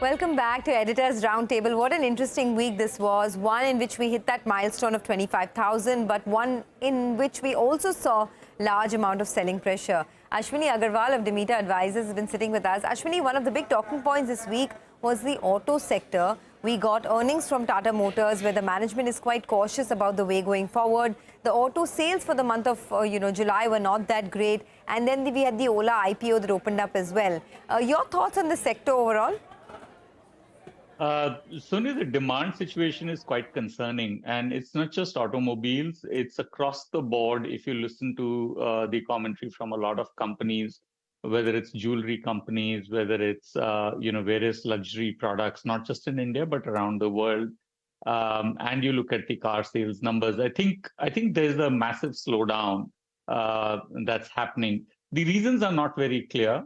Welcome back to Editor's Roundtable. What an interesting week this was. One in which we hit that milestone of 25,000, but one in which we also saw large amount of selling pressure. Ashwini Agarwal of Demeter Advisors has been sitting with us. Ashwini, one of the big talking points this week was the auto sector. We got earnings from Tata Motors where the management is quite cautious about the way going forward. The auto sales for the month of July were not that great. And then we had the Ola IPO that opened up as well. Your thoughts on the sector overall? Sonia, the demand situation is quite concerning, and it's not just automobiles, it's across the board. If you listen to the commentary from a lot of companies, whether it's jewelry companies, whether it's various luxury products, not just in India, but around the world, and you look at the car sales numbers, I think there's a massive slowdown that's happening. The reasons are not very clear.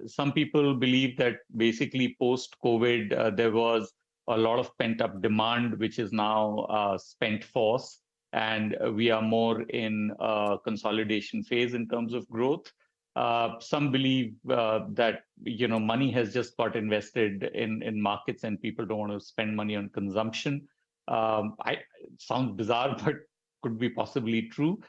Some people believe that basically post-COVID, there was a lot of pent-up demand, which is now spent force, and we are more in a consolidation phase in terms of growth. Some believe that money has just got invested in markets, and people don't want to spend money on consumption. It sounds bizarre, but could be possibly true.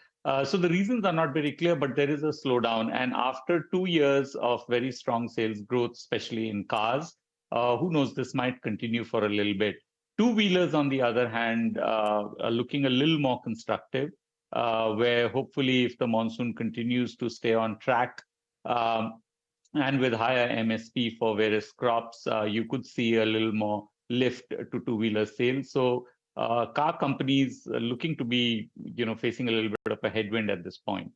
So the reasons are not very clear, but there is a slowdown. And after 2 years of very strong sales growth, especially in cars, who knows, this might continue for a little bit. Two-wheelers, on the other hand, are looking a little more constructive, where hopefully if the monsoon continues to stay on track, and with higher MSP for various crops, you could see a little more lift to two-wheeler sales. So car companies are looking to be, facing a little bit of a headwind at this point.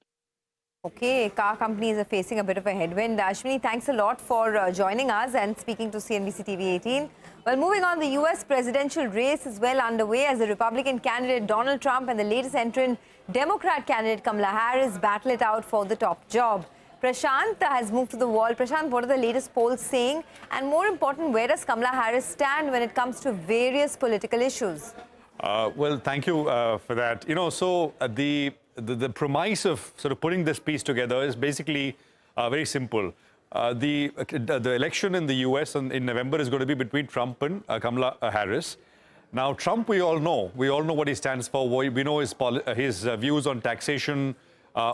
Okay, car companies are facing a bit of a headwind. Ashwini, thanks a lot for joining us and speaking to CNBC TV18. Well, moving on, the US presidential race is well underway as the Republican candidate Donald Trump and the latest entrant Democrat candidate Kamala Harris battle it out for the top job. Prashant has moved to the wall. Prashant, what are the latest polls saying? And more important, where does Kamala Harris stand when it comes to various political issues? Well, thank you for that. The premise of sort of putting this piece together is basically very simple. The election in the US in November is going to be between Trump and Kamala Harris. Now, Trump, we all know what he stands for. We know his views on taxation,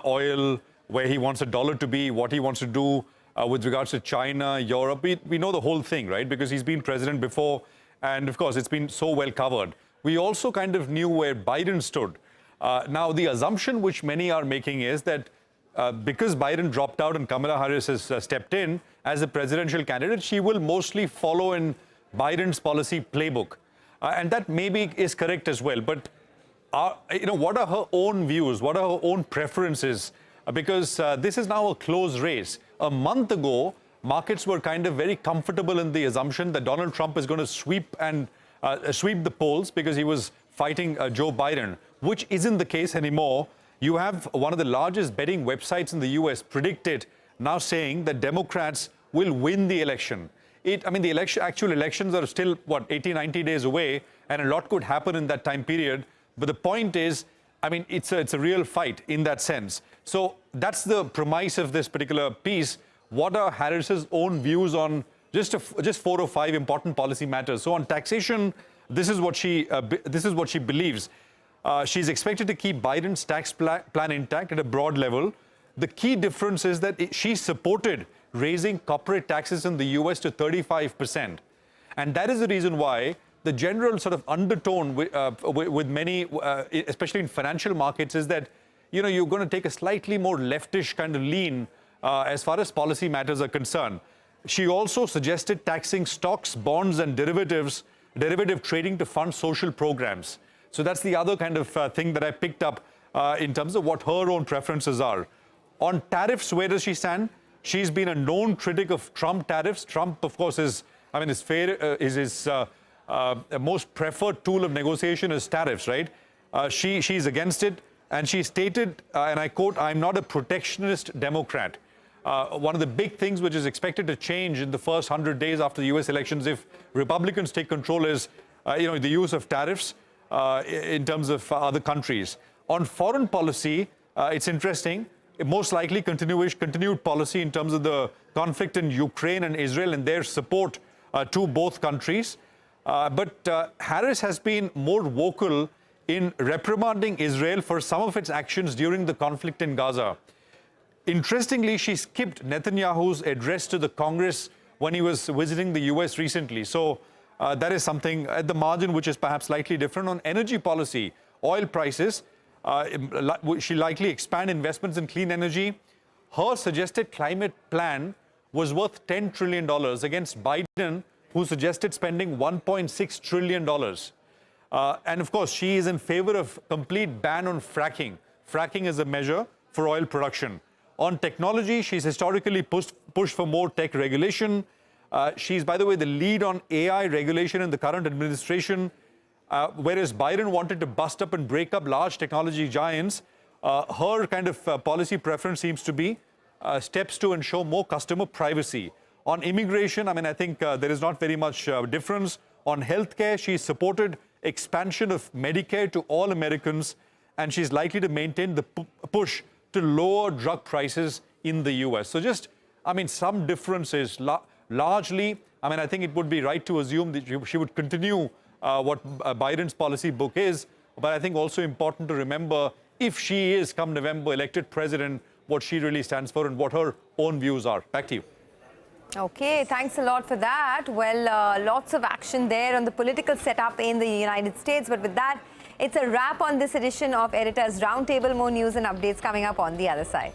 oil, where he wants the dollar to be, what he wants to do with regards to China, Europe. We know the whole thing, right? Because he's been president before, and of course, it's been so well covered. We also kind of knew where Biden stood. Now, the assumption which many are making is that because Biden dropped out and Kamala Harris has stepped in as a presidential candidate, she will mostly follow in Biden's policy playbook. And that maybe is correct as well. But, what are her own views? What are her own preferences? Because this is now a close race. A month ago, markets were kind of very comfortable in the assumption that Donald Trump is going to sweep the polls because he was fighting Joe Biden, which isn't the case anymore. You have one of the largest betting websites in the US predicted, now saying that Democrats will win the election. The actual elections are still, 80, 90 days away, and a lot could happen in that time period. But the point is, it's a real fight in that sense. So that's the premise of this particular piece. What are Harris's own views on just 4 or 5 important policy matters? So on taxation, this is what she believes. She's expected to keep Biden's tax plan intact at a broad level. The key difference is that she supported raising corporate taxes in the US to 35%. And that is the reason why the general sort of undertone with many, especially in financial markets, is that you're going to take a slightly more leftish kind of lean as far as policy matters are concerned. She also suggested taxing stocks, bonds, and derivative trading to fund social programs. So that's the other kind of thing that I picked up in terms of what her own preferences are. On tariffs, where does she stand? She's been a known critic of Trump tariffs. Trump, of course, his most preferred tool of negotiation is tariffs, right? She's against it, and she stated, and I quote, "I'm not a protectionist Democrat." One of the big things which is expected to change in the first 100 days after the US elections, if Republicans take control, is the use of tariffs in terms of other countries. On foreign policy, it's interesting. Most likely continued policy in terms of the conflict in Ukraine and Israel and their support to both countries. But Harris has been more vocal in reprimanding Israel for some of its actions during the conflict in Gaza. Interestingly, she skipped Netanyahu's address to the Congress when he was visiting the US recently. So that is something at the margin which is perhaps slightly different. On energy policy, oil prices, she'll likely expand investments in clean energy. Her suggested climate plan was worth $10 trillion against Biden, who suggested spending $1.6 trillion. And of course, she is in favor of complete ban on fracking. Fracking is a measure for oil production. On technology, she's historically pushed for more tech regulation. She's, by the way, the lead on AI regulation in the current administration. Whereas Biden wanted to bust up and break up large technology giants, her kind of policy preference seems to be steps to ensure more customer privacy. On immigration, I mean, I think there is not very much difference. On healthcare, she supported expansion of Medicare to all Americans, and she's likely to maintain the push to lower drug prices in the US. So just, I mean, some differences. Largely, I mean, I think it would be right to assume that she would continue what Biden's policy book is. But I think also important to remember, if she is, come November, elected president, what she really stands for and what her own views are. Back to you. Okay, thanks a lot for that. Well, lots of action there on the political setup in the United States. But with that, it's a wrap on this edition of Editor's Roundtable. More news and updates coming up on the other side.